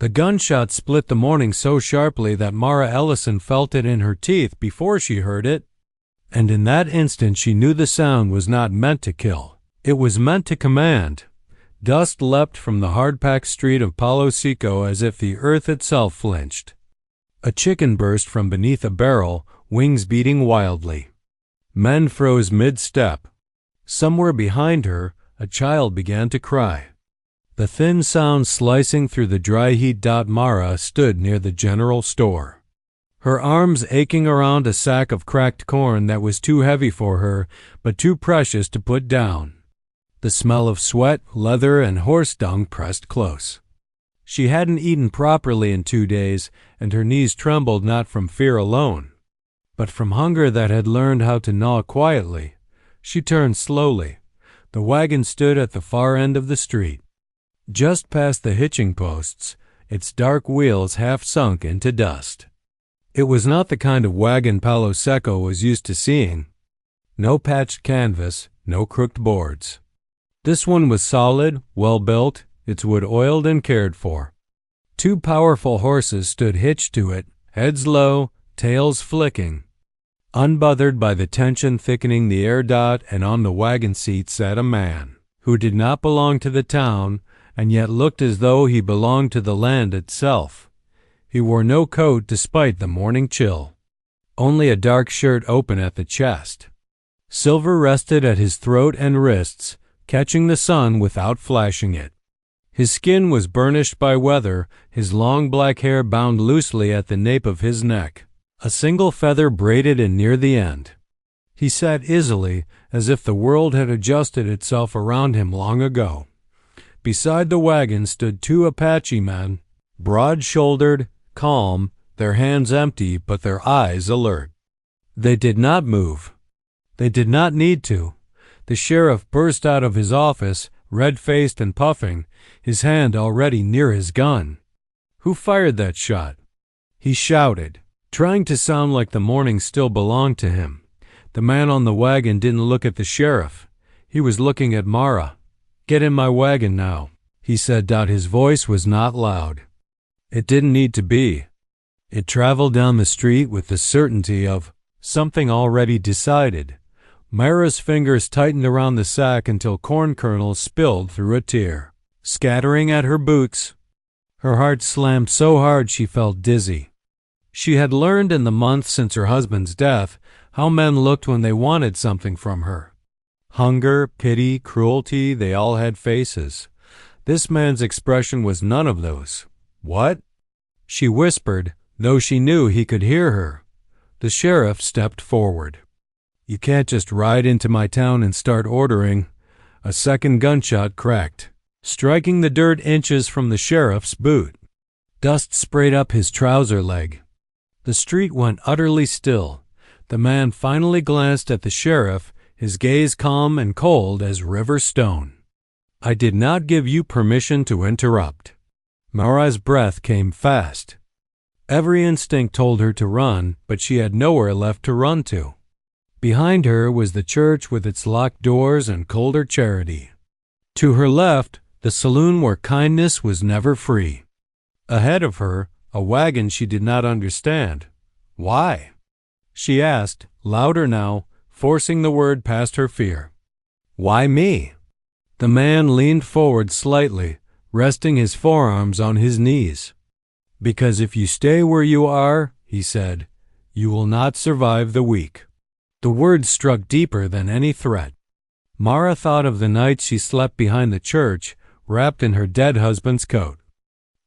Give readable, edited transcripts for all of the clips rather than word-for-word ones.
The gunshot split the morning so sharply that Mara Ellison felt it in her teeth before she heard it, and in that instant she knew the sound was not meant to kill. It was meant to command. Dust leapt from the hard-packed street of Palo Seco as if the earth itself flinched. A chicken burst from beneath a barrel, wings beating wildly. Men froze mid-step. Somewhere behind her, a child began to cry. The thin sound slicing through the dry heat. Mara stood near the general store, her arms aching around a sack of cracked corn that was too heavy for her, but too precious to put down. The smell of sweat, leather, and horse dung pressed close. She hadn't eaten properly in 2 days, and her knees trembled not from fear alone, but from hunger that had learned how to gnaw quietly. She turned slowly. The wagon stood at the far end of the street, just past the hitching posts, its dark wheels half sunk into dust. It was not the kind of wagon Palo Seco was used to seeing. No patched canvas, no crooked boards. This one was solid, well-built, its wood oiled and cared for. 2 powerful horses stood hitched to it, heads low, tails flicking. Unbothered by the tension thickening the air. And on the wagon seat sat a man who did not belong to the town and yet looked as though he belonged to the land itself. He wore no coat despite the morning chill, only a dark shirt open at the chest. Silver rested at his throat and wrists, catching the sun without flashing it. His skin was burnished by weather, his long black hair bound loosely at the nape of his neck, a single feather braided in near the end. He sat easily, as if the world had adjusted itself around him long ago. Beside the wagon stood 2 Apache men, broad-shouldered, calm, their hands empty but their eyes alert. They did not move. They did not need to. The sheriff burst out of his office, red-faced and puffing, his hand already near his gun. Who fired that shot? He shouted, trying to sound like the morning still belonged to him. The man on the wagon didn't look at the sheriff. He was looking at Mara. "Get in my wagon now," he said. His voice was not loud. It didn't need to be. It traveled down the street with the certainty of something already decided. Mara's fingers tightened around the sack until corn kernels spilled through a tear, scattering at her boots. Her heart slammed so hard she felt dizzy. She had learned in the months since her husband's death how men looked when they wanted something from her. Hunger, pity, cruelty, they all had faces. This man's expression was none of those. "What?" she whispered, though she knew he could hear her. The sheriff stepped forward. "You can't just ride into my town and start ordering." A second gunshot cracked, striking the dirt inches from the sheriff's boot. Dust sprayed up his trouser leg. The street went utterly still. The man finally glanced at the sheriff, his gaze calm and cold as river stone. "I did not give you permission to interrupt." Mara's breath came fast. Every instinct told her to run, but she had nowhere left to run to. Behind her was the church with its locked doors and colder charity. To her left, the saloon where kindness was never free. Ahead of her, a wagon she did not understand. "Why?" she asked, louder now, forcing the word past her fear. "Why me?" The man leaned forward slightly, resting his forearms on his knees. "Because if you stay where you are," he said, "you will not survive the week." The words struck deeper than any threat. Mara thought of the nights she slept behind the church, wrapped in her dead husband's coat.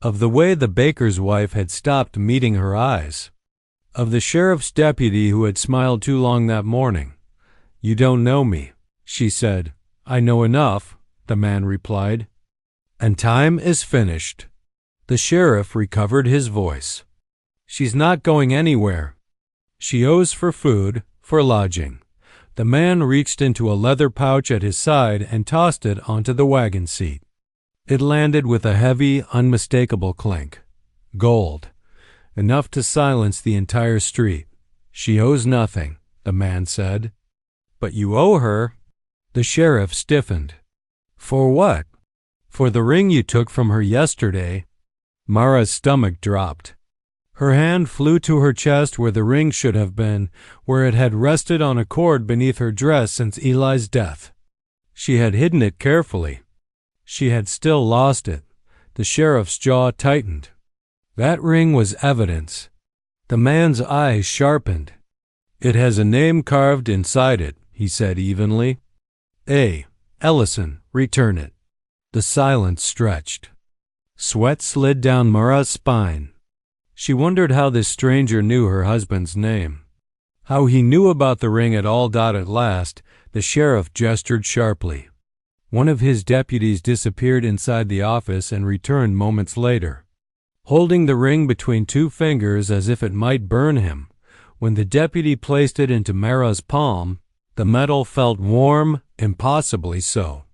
Of the way the baker's wife had stopped meeting her eyes. Of the sheriff's deputy who had smiled too long that morning. "You don't know me," she said. "I know enough," the man replied. "And time is finished." The sheriff recovered his voice. "She's not going anywhere. She owes for food, for lodging." The man reached into a leather pouch at his side and tossed it onto the wagon seat. It landed with a heavy, unmistakable clink. Gold. Enough to silence the entire street. "She owes nothing," the man said. "But you owe her." The sheriff stiffened. "For what?" "For the ring you took from her yesterday." Mara's stomach dropped. Her hand flew to her chest where the ring should have been, where it had rested on a cord beneath her dress since Eli's death. She had hidden it carefully. She had still lost it. The sheriff's jaw tightened. That ring was evidence. The man's eyes sharpened. "It has a name carved inside it," he said evenly. "A. Ellison, return it." The silence stretched. Sweat slid down Mara's spine. She wondered how this stranger knew her husband's name. How he knew about the ring at all. At last, the sheriff gestured sharply. One of his deputies disappeared inside the office and returned moments later, holding the ring between two fingers as if it might burn him. When the deputy placed it into Mara's palm, the metal felt warm, impossibly so.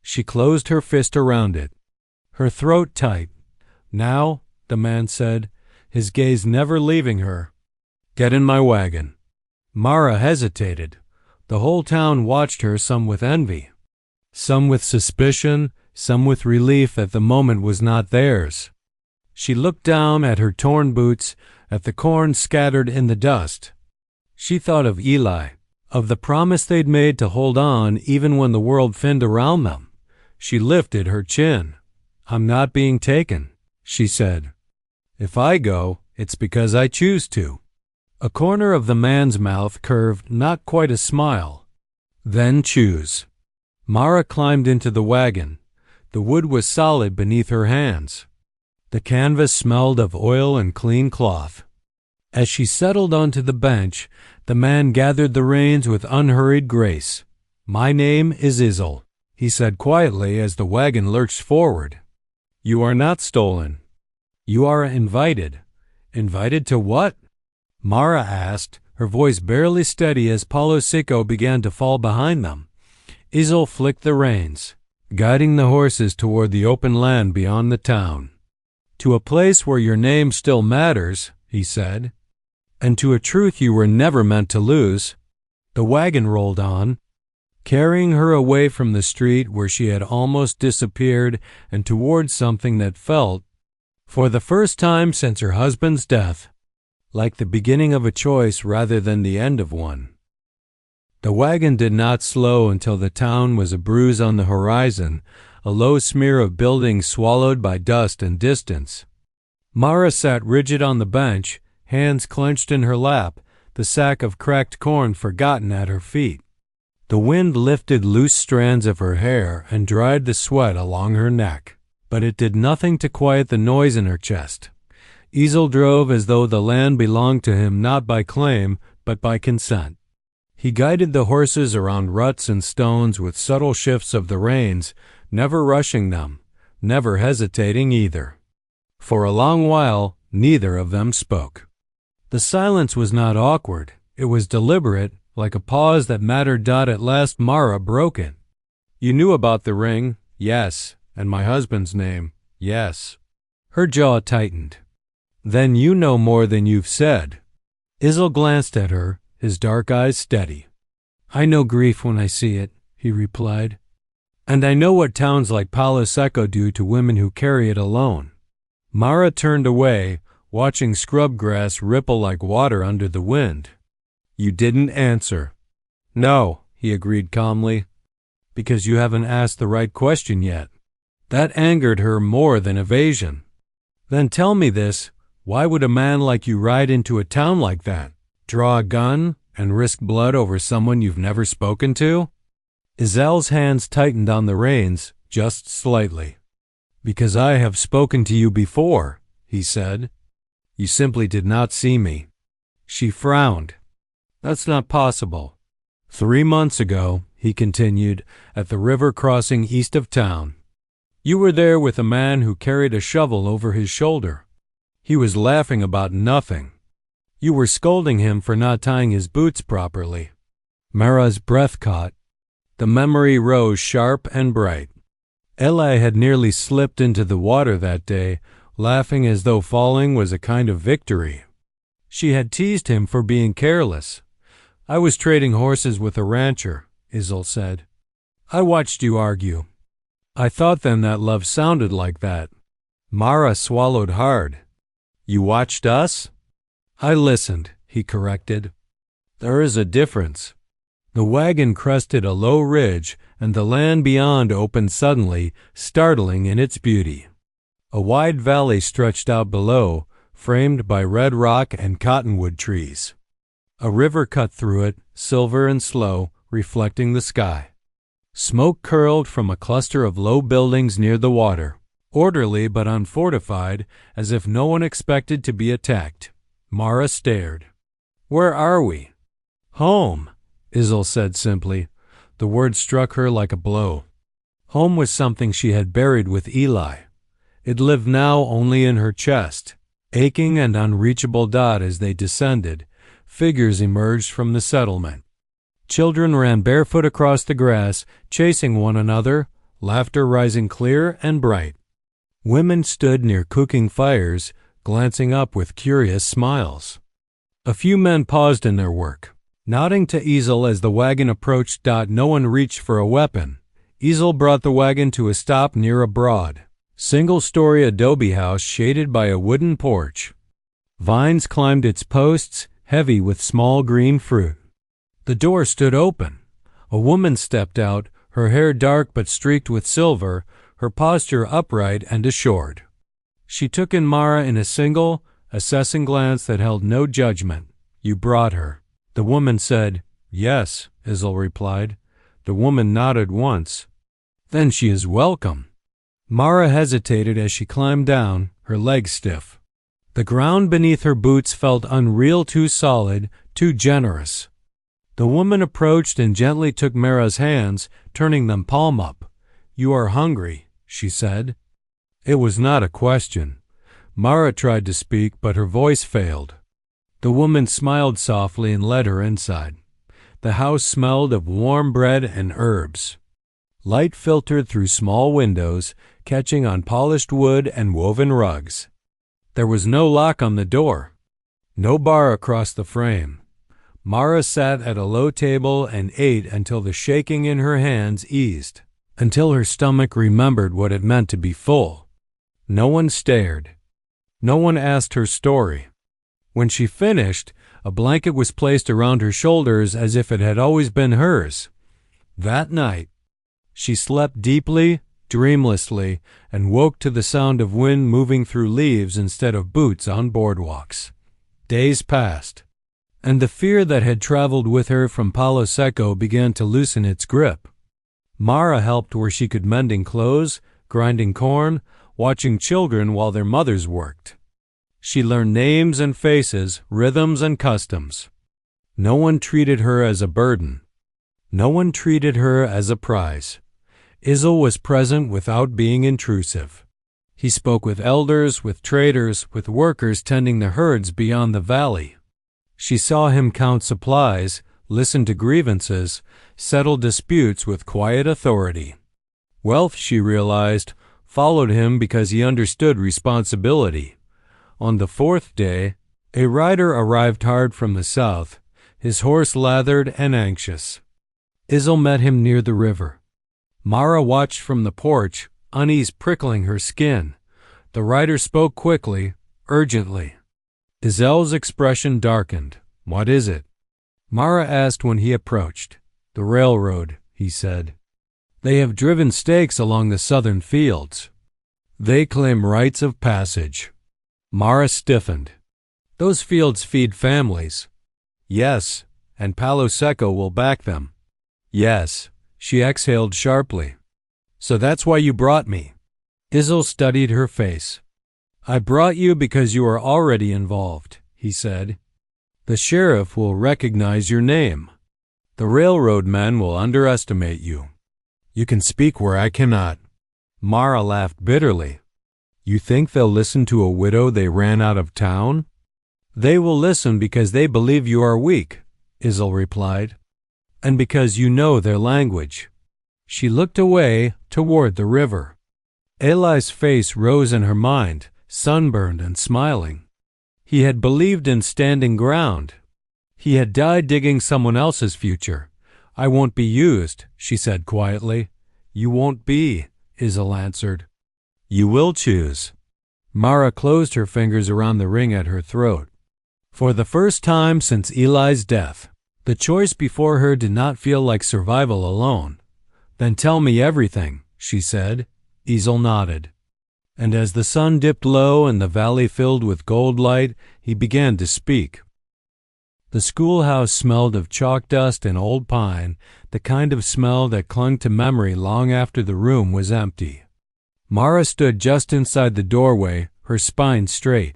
She closed her fist around it, her throat tight. "Now," the man said, his gaze never leaving her, "get in my wagon." Mara hesitated. The whole town watched her, some with envy, some with suspicion, some with relief that the moment was not theirs. She looked down at her torn boots, at the corn scattered in the dust. She thought of Eli, of the promise they'd made to hold on even when the world thinned around them. She lifted her chin. "I'm not being taken," she said. "If I go, it's because I choose to." A corner of the man's mouth curved, not quite a smile. "Then choose." Mara climbed into the wagon. The wood was solid beneath her hands. The canvas smelled of oil and clean cloth. As she settled onto the bench, the man gathered the reins with unhurried grace. "My name is Izel," he said quietly as the wagon lurched forward. "You are not stolen. You are invited." "Invited to what?" Mara asked, her voice barely steady as Palo Seco began to fall behind them. Izel flicked the reins, guiding the horses toward the open land beyond the town. "To a place where your name still matters," he said, "and to a truth you were never meant to lose." The wagon rolled on, carrying her away from the street where she had almost disappeared and towards something that felt, for the first time since her husband's death, like the beginning of a choice rather than the end of one. The wagon did not slow until the town was a bruise on the horizon, a low smear of buildings swallowed by dust and distance. Mara sat rigid on the bench, hands clenched in her lap, the sack of cracked corn forgotten at her feet. The wind lifted loose strands of her hair and dried the sweat along her neck, but it did nothing to quiet the noise in her chest. Izel drove as though the land belonged to him not by claim, but by consent. He guided the horses around ruts and stones with subtle shifts of the reins, never rushing them, never hesitating either. For a long while, neither of them spoke. The silence was not awkward. It was deliberate, like a pause that mattered. At last Mara broke it. "You knew about the ring?" "Yes." "And my husband's name?" "Yes." Her jaw tightened. "Then you know more than you've said." Izel glanced at her, his dark eyes steady. "I know grief when I see it," he replied. "And I know what towns like Palo Seco do to women who carry it alone." Mara turned away, watching scrub grass ripple like water under the wind. "You didn't answer." "No," he agreed calmly, "because you haven't asked the right question yet." That angered her more than evasion. "Then tell me this. Why would a man like you ride into a town like that, draw a gun, and risk blood over someone you've never spoken to?" Izel's hands tightened on the reins, just slightly. "Because I have spoken to you before," he said. "You simply did not see me." She frowned. "That's not possible." "3 months ago," he continued, "at the river crossing east of town, you were there with a man who carried a shovel over his shoulder. He was laughing about nothing. You were scolding him for not tying his boots properly." Mara's breath caught. The memory rose sharp and bright. Eli had nearly slipped into the water that day, laughing as though falling was a kind of victory. She had teased him for being careless. "I was trading horses with a rancher," Izel said. "I watched you argue. I thought then that love sounded like that. Mara swallowed hard. You watched us? I listened, he corrected. There is a difference. The wagon crested a low ridge, and the land beyond opened suddenly, startling in its beauty. A wide valley stretched out below, framed by red rock and cottonwood trees. A river cut through it, silver and slow, reflecting the sky. Smoke curled from a cluster of low buildings near the water, orderly but unfortified, as if no one expected to be attacked. Mara stared. Where are we? Home, Izel said simply. The word struck her like a blow. Home was something she had buried with Eli. It lived now only in her chest. Aching and unreachable as they descended, figures emerged from the settlement. Children ran barefoot across the grass, chasing one another, laughter rising clear and bright. Women stood near cooking fires, glancing up with curious smiles. A few men paused in their work, nodding to Izel as the wagon approached. No one reached for a weapon. Izel brought the wagon to a stop near a broad, single-story adobe house shaded by a wooden porch. Vines climbed its posts, heavy with small green fruit. The door stood open. A woman stepped out, her hair dark but streaked with silver, her posture upright and assured. She took in Mara in a single, assessing glance that held no judgment. You brought her. The woman said, Yes, Izel replied. The woman nodded once. Then she is welcome. Mara hesitated as she climbed down, her legs stiff. The ground beneath her boots felt unreal, too solid, too generous. The woman approached and gently took Mara's hands, turning them palm up. You are hungry, she said. It was not a question. Mara tried to speak, but her voice failed. The woman smiled softly and led her inside. The house smelled of warm bread and herbs. Light filtered through small windows, catching on polished wood and woven rugs. There was no lock on the door, no bar across the frame. Mara sat at a low table and ate until the shaking in her hands eased, until her stomach remembered what it meant to be full. No one stared. No one asked her story. When she finished, a blanket was placed around her shoulders as if it had always been hers. That night, she slept deeply, dreamlessly, and woke to the sound of wind moving through leaves instead of boots on boardwalks. Days passed, and the fear that had traveled with her from Palo Seco began to loosen its grip. Mara helped where she could, mending clothes, grinding corn, watching children while their mothers worked. She learned names and faces, rhythms and customs. No one treated her as a burden. No one treated her as a prize. Izel was present without being intrusive. He spoke with elders, with traders, with workers tending the herds beyond the valley. She saw him count supplies, listen to grievances, settle disputes with quiet authority. Wealth, she realized, followed him because he understood responsibility. On the fourth day, a rider arrived hard from the south, his horse lathered and anxious. Izel met him near the river. Mara watched from the porch, unease prickling her skin. The rider spoke quickly, urgently. Izel's expression darkened. What is it? Mara asked when he approached. The railroad, he said. They have driven stakes along the southern fields. They claim rights of passage. Mara stiffened. Those fields feed families. Yes, and Palo Seco will back them. Yes, she exhaled sharply. So that's why you brought me. Izel studied her face. I brought you because you are already involved, he said. The sheriff will recognize your name. The railroad men will underestimate you. You can speak where I cannot. Mara laughed bitterly. You think they'll listen to a widow they ran out of town? They will listen because they believe you are weak, Izel replied, and because you know their language. She looked away toward the river. Eli's face rose in her mind, sunburned and smiling. He had believed in standing ground. He had died digging someone else's future. I won't be used, she said quietly. You won't be, Izel answered. You will choose. Mara closed her fingers around the ring at her throat. For the first time since Eli's death, the choice before her did not feel like survival alone. "Then tell me everything," she said. Izel nodded. And as the sun dipped low and the valley filled with gold light, he began to speak. The schoolhouse smelled of chalk dust and old pine, the kind of smell that clung to memory long after the room was empty. Mara stood just inside the doorway, her spine straight,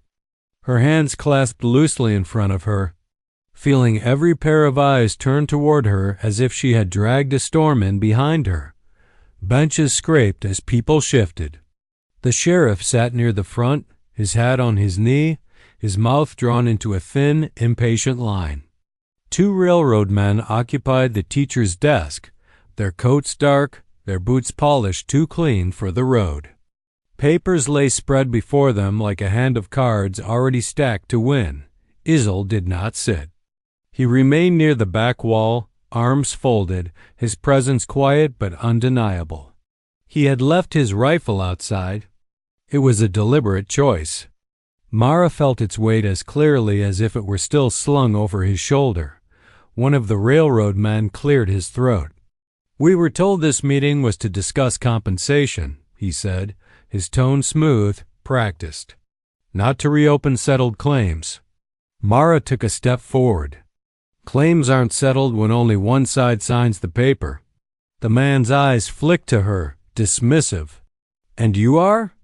her hands clasped loosely in front of her, feeling every pair of eyes turned toward her as if she had dragged a storm in behind her. Benches scraped as people shifted. The sheriff sat near the front, his hat on his knee, his mouth drawn into a thin, impatient line. Two railroad men occupied the teacher's desk, their coats dark, their boots polished too clean for the road. Papers lay spread before them like a hand of cards already stacked to win. Izel did not sit. He remained near the back wall, arms folded, his presence quiet but undeniable. He had left his rifle outside. It was a deliberate choice. Mara felt its weight as clearly as if it were still slung over his shoulder. One of the railroad men cleared his throat. "We were told this meeting was to discuss compensation," he said, his tone smooth, practiced. "Not to reopen settled claims." Mara took a step forward. "Claims aren't settled when only one side signs the paper." The man's eyes flicked to her, dismissive. "And you are?"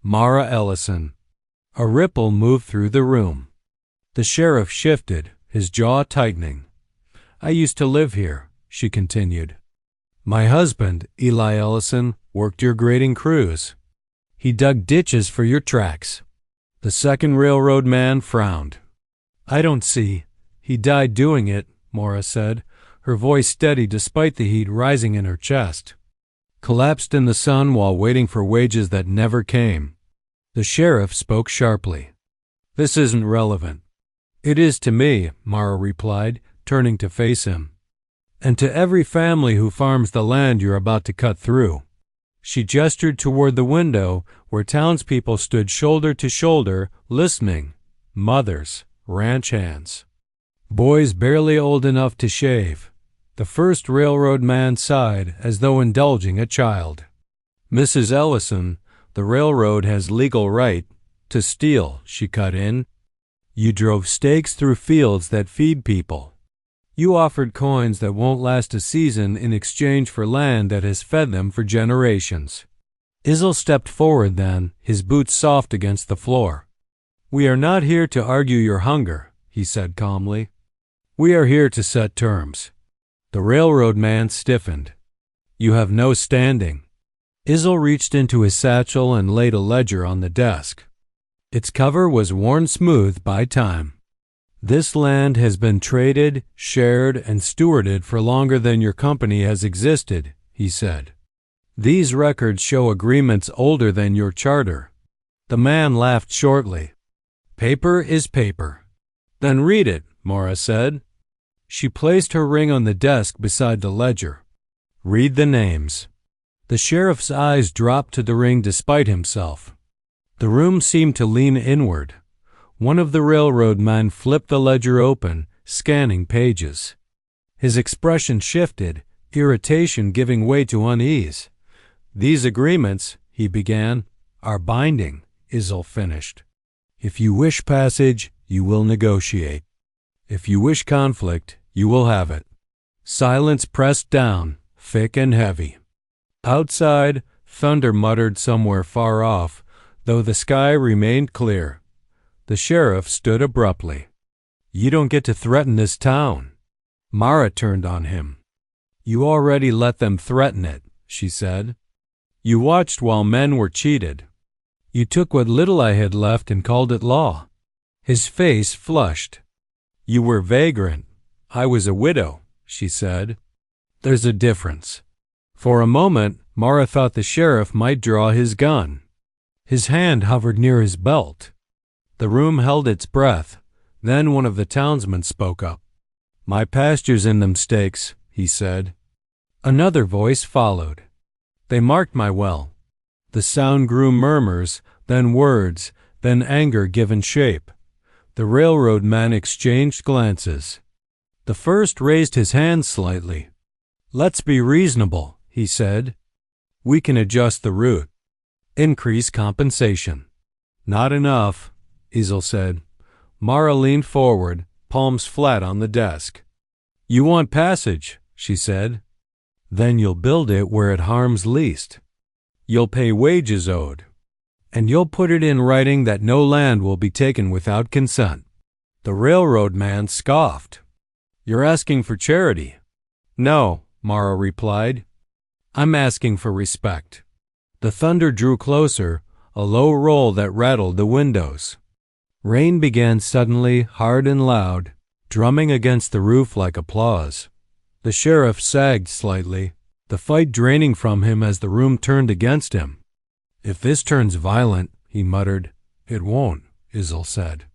"Mara Ellison." A ripple moved through the room. The sheriff shifted, his jaw tightening. "I used to live here," she continued. "My husband, Eli Ellison, worked your grading crews. He dug ditches for your tracks." The second railroad man frowned. "I don't see. He died doing it," Mara said, her voice steady despite the heat rising in her chest. "Collapsed in the sun while waiting for wages that never came." The sheriff spoke sharply. "This isn't relevant." "It is to me," Mara replied, turning to face him. "And to every family who farms the land you're about to cut through." She gestured toward the window where townspeople stood shoulder to shoulder, listening. Mothers, ranch hands, boys barely old enough to shave. The first railroad man sighed as though indulging a child. "Mrs. Ellison, the railroad has legal right to steal," she cut in. "You drove stakes through fields that feed people. You offered coins that won't last a season in exchange for land that has fed them for generations." Izel stepped forward then, his boots soft against the floor. "We are not here to argue your hunger," he said calmly. "We are here to set terms." The railroad man stiffened. "You have no standing." Izel reached into his satchel and laid a ledger on the desk. Its cover was worn smooth by time. "This land has been traded, shared, and stewarded for longer than your company has existed," he said. "These records show agreements older than your charter." The man laughed shortly. "Paper is paper." "Then read it," Mara said. She placed her ring on the desk beside the ledger. "Read the names." The sheriff's eyes dropped to the ring despite himself. The room seemed to lean inward. One of the railroad men flipped the ledger open, scanning pages. His expression shifted, irritation giving way to unease. "These agreements," he began, "are binding," Izel finished. "If you wish passage, you will negotiate. If you wish conflict, you will have it." Silence pressed down, thick and heavy. Outside, thunder muttered somewhere far off, though the sky remained clear. The sheriff stood abruptly. "You don't get to threaten this town." Mara turned on him. "You already let them threaten it," she said. "You watched while men were cheated. You took what little I had left and called it law." His face flushed. "You were vagrant. I was a widow," she said. "There's a difference." For a moment, Mara thought the sheriff might draw his gun. His hand hovered near his belt. The room held its breath. Then one of the townsmen spoke up. "My pasture's in them stakes," he said. Another voice followed. "They marked my well." The sound grew murmurs, then words, then anger given shape. The railroad men exchanged glances. The first raised his hand slightly. "Let's be reasonable," he said. "We can adjust the route. Increase compensation." "Not enough," Izel said. Mara leaned forward, palms flat on the desk. "You want passage," she said. "Then you'll build it where it harms least. You'll pay wages owed. And you'll put it in writing that no land will be taken without consent." The railroad man scoffed. "You're asking for charity." "No," Mara replied. "I'm asking for respect." The thunder drew closer, a low roll that rattled the windows. Rain began suddenly, hard and loud, drumming against the roof like applause. The sheriff sagged slightly, the fight draining from him as the room turned against him. "If this turns violent," he muttered. "It won't," Izel said.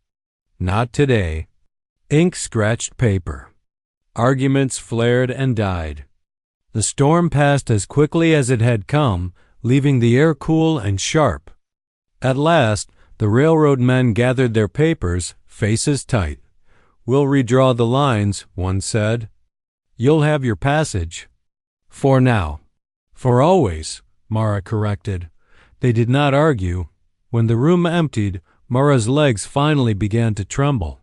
"Not today." Ink scratched paper. Arguments flared and died. The storm passed as quickly as it had come, leaving the air cool and sharp. At last, the railroad men gathered their papers, faces tight. "We'll redraw the lines," one said. "You'll have your passage." "For now." "For always," Mara corrected. They did not argue. When the room emptied, Mara's legs finally began to tremble.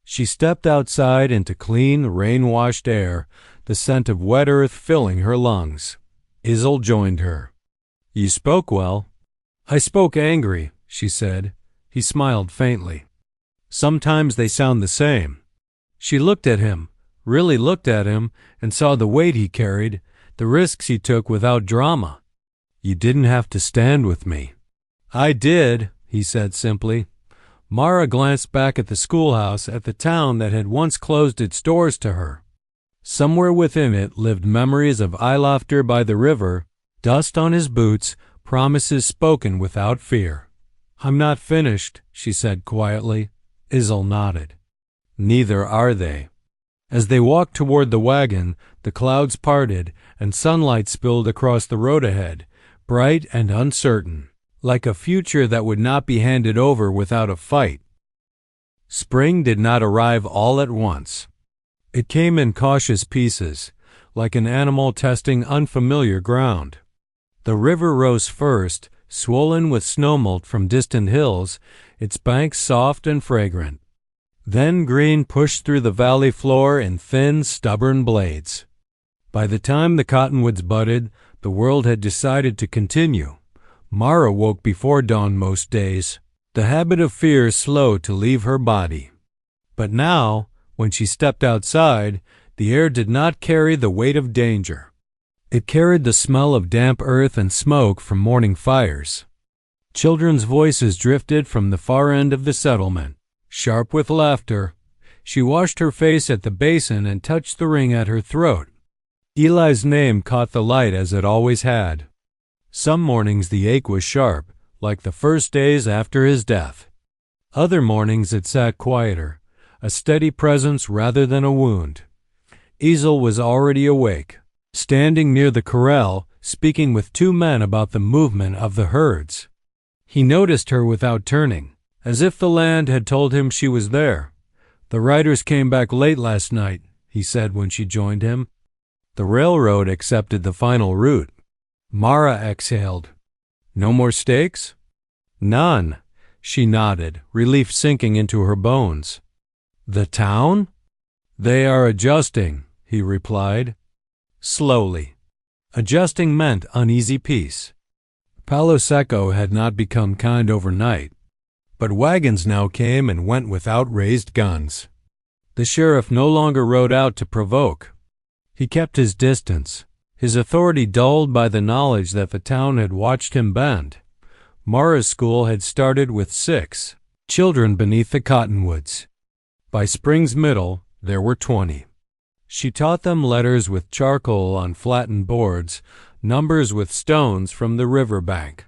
She stepped outside into clean, rain-washed air, the scent of wet earth filling her lungs. Izel joined her. "You spoke well." "I spoke angry," she said. He smiled faintly. "Sometimes they sound the same." She looked at him, really looked at him, and saw the weight he carried, the risks he took without drama. "You didn't have to stand with me." "I did," he said simply. Mara glanced back at the schoolhouse, at the town that had once closed its doors to her. Somewhere within it lived memories of Eilofter by the river, dust on his boots, promises spoken without fear. "I'm not finished," she said quietly. Izel nodded. "Neither are they." As they walked toward the wagon, the clouds parted and sunlight spilled across the road ahead, bright and uncertain, like a future that would not be handed over without a fight. Spring did not arrive all at once. It came in cautious pieces, like an animal testing unfamiliar ground. The river rose first, swollen with snowmelt from distant hills, its banks soft and fragrant. Then green pushed through the valley floor in thin, stubborn blades. By the time the cottonwoods budded, the world had decided to continue. Mara woke before dawn most days, the habit of fear slow to leave her body. But now, when she stepped outside, the air did not carry the weight of danger. It carried the smell of damp earth and smoke from morning fires. Children's voices drifted from the far end of the settlement, sharp with laughter. She washed her face at the basin and touched the ring at her throat. Eli's name caught the light as it always had. Some mornings the ache was sharp, like the first days after his death. Other mornings it sat quieter, a steady presence rather than a wound. Izel was already awake, standing near the corral, speaking with two men about the movement of the herds. He noticed her without turning, as if the land had told him she was there. "The riders came back late last night," he said when she joined him. "The railroad accepted the final route." Mara exhaled. "No more stakes?" "None." She nodded, relief sinking into her bones. "The town?" "They are adjusting," he replied. Slowly. Adjusting meant uneasy peace. Palo Seco had not become kind overnight, but wagons now came and went without raised guns. The sheriff no longer rode out to provoke. He kept his distance, his authority dulled by the knowledge that the town had watched him bend. Mara's school had started with 6 children beneath the cottonwoods. By spring's middle, there were 20. She taught them letters with charcoal on flattened boards, numbers with stones from the river bank.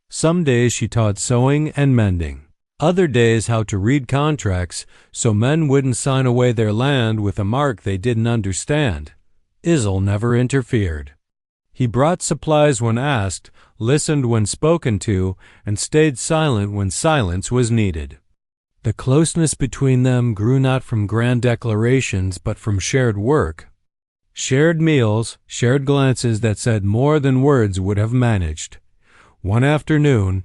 Some days she taught sewing and mending. Other days how to read contracts so men wouldn't sign away their land with a mark they didn't understand. Izel never interfered. He brought supplies when asked, listened when spoken to, and stayed silent when silence was needed. The closeness between them grew not from grand declarations, but from shared work. Shared meals, shared glances that said more than words would have managed. One afternoon,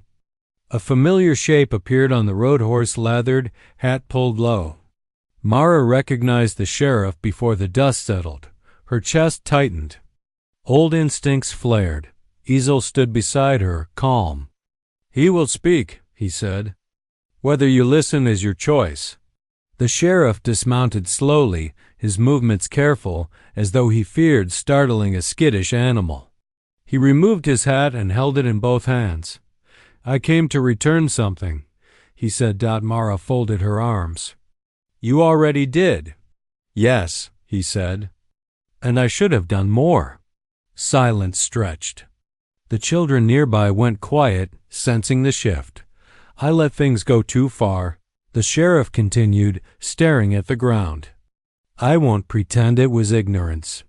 a familiar shape appeared on the road, horse lathered, hat pulled low. Mara recognized the sheriff before the dust settled. Her chest tightened. Old instincts flared. Izel stood beside her, calm. "He will speak," he said. "Whether you listen is your choice." The sheriff dismounted slowly, his movements careful, as though he feared startling a skittish animal. He removed his hat and held it in both hands. "I came to return something," he said. Mara folded her arms. "You already did." "Yes," he said. "And I should have done more." Silence stretched. The children nearby went quiet, sensing the shift. "I let things go too far," the sheriff continued, staring at the ground. "I won't pretend it was ignorance.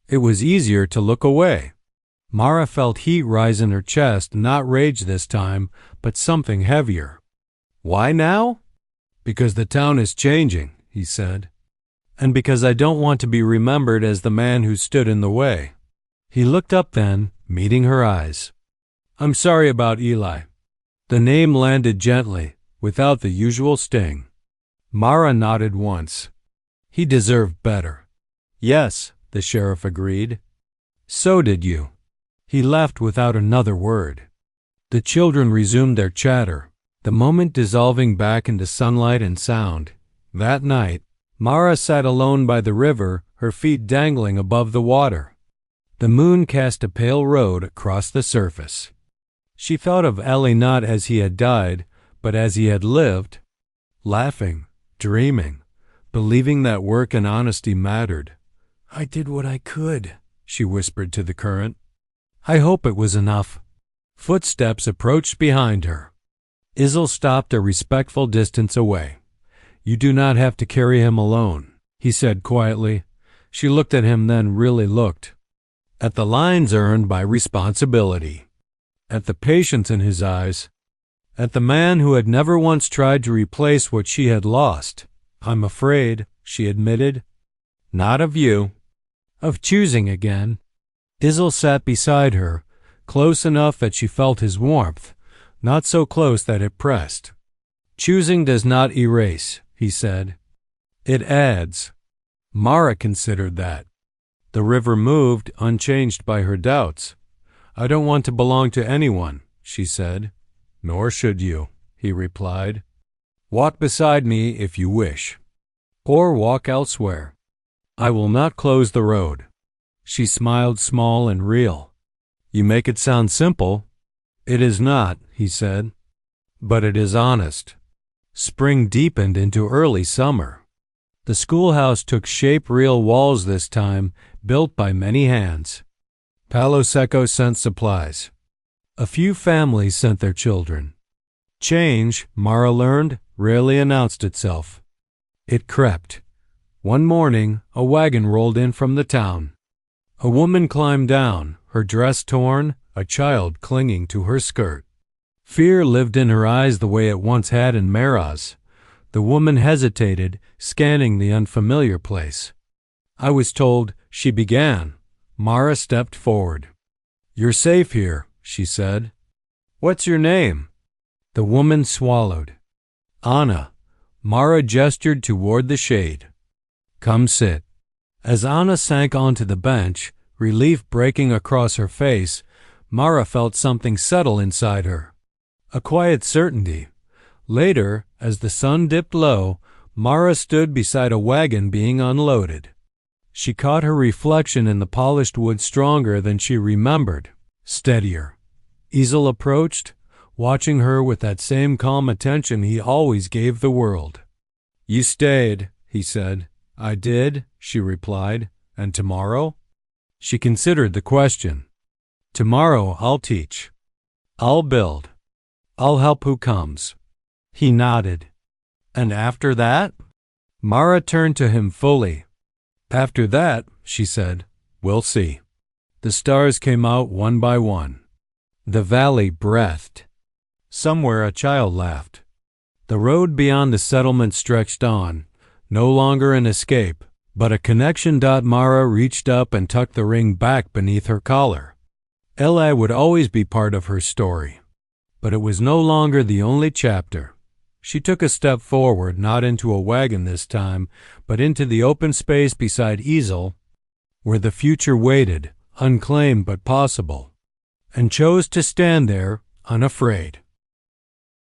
It was easier to look away." Mara felt heat rise in her chest, not rage this time, but something heavier. "Why now?" "Because the town is changing," he said. "And because I don't want to be remembered as the man who stood in the way." He looked up then, meeting her eyes. "I'm sorry about Eli." The name landed gently, without the usual sting. Mara nodded once. "He deserved better." "Yes," the sheriff agreed. "So did you." He left without another word. The children resumed their chatter, the moment dissolving back into sunlight and sound. That night, Mara sat alone by the river, her feet dangling above the water. The moon cast a pale road across the surface. She thought of Ellie not as he had died, but as he had lived, laughing, dreaming, believing that work and honesty mattered. "I did what I could," she whispered to the current. "I hope it was enough." Footsteps approached behind her. Izel stopped a respectful distance away. "You do not have to carry him alone," he said quietly. She looked at him, then really looked. At the lines earned by responsibility. At the patience in his eyes. At the man who had never once tried to replace what she had lost. "I'm afraid," she admitted. "Not of you." "Of choosing again." Izel sat beside her, close enough that she felt his warmth, not so close that it pressed. "Choosing does not erase," he said. "It adds." Mara considered that. The river moved, unchanged by her doubts. "I don't want to belong to anyone," she said. "Nor should you," he replied. "Walk beside me if you wish. Or walk elsewhere. I will not close the road." She smiled, small and real. "You make it sound simple." "It is not," he said. "But it is honest." Spring deepened into early summer. The schoolhouse took shape, real walls this time, built by many hands. Palo Seco sent supplies. A few families sent their children. Change, Mara learned, rarely announced itself. It crept. One morning, a wagon rolled in from the town. A woman climbed down, her dress torn, a child clinging to her skirt. Fear lived in her eyes the way it once had in Mara's. The woman hesitated, scanning the unfamiliar place. "I was told," she began. Mara stepped forward. "You're safe here," she said. "What's your name?" The woman swallowed. "Anna." Mara gestured toward the shade. "Come sit." As Anna sank onto the bench, relief breaking across her face, Mara felt something settle inside her. A quiet certainty. Later, as the sun dipped low, Mara stood beside a wagon being unloaded. She caught her reflection in the polished wood, stronger than she remembered, steadier. Izel approached, watching her with that same calm attention he always gave the world. "You stayed," he said. "I did," she replied. "And tomorrow?" She considered the question. "Tomorrow I'll teach. I'll build. I'll help who comes." He nodded. "And after that?" Mara turned to him fully. "After that," she said, "we'll see." The stars came out one by one. The valley breathed. Somewhere a child laughed. The road beyond the settlement stretched on, no longer an escape, but a connection. Mara reached up and tucked the ring back beneath her collar. Eli would always be part of her story, but it was no longer the only chapter. She took a step forward, not into a wagon this time, but into the open space beside Izel, where the future waited, unclaimed but possible, and chose to stand there, unafraid.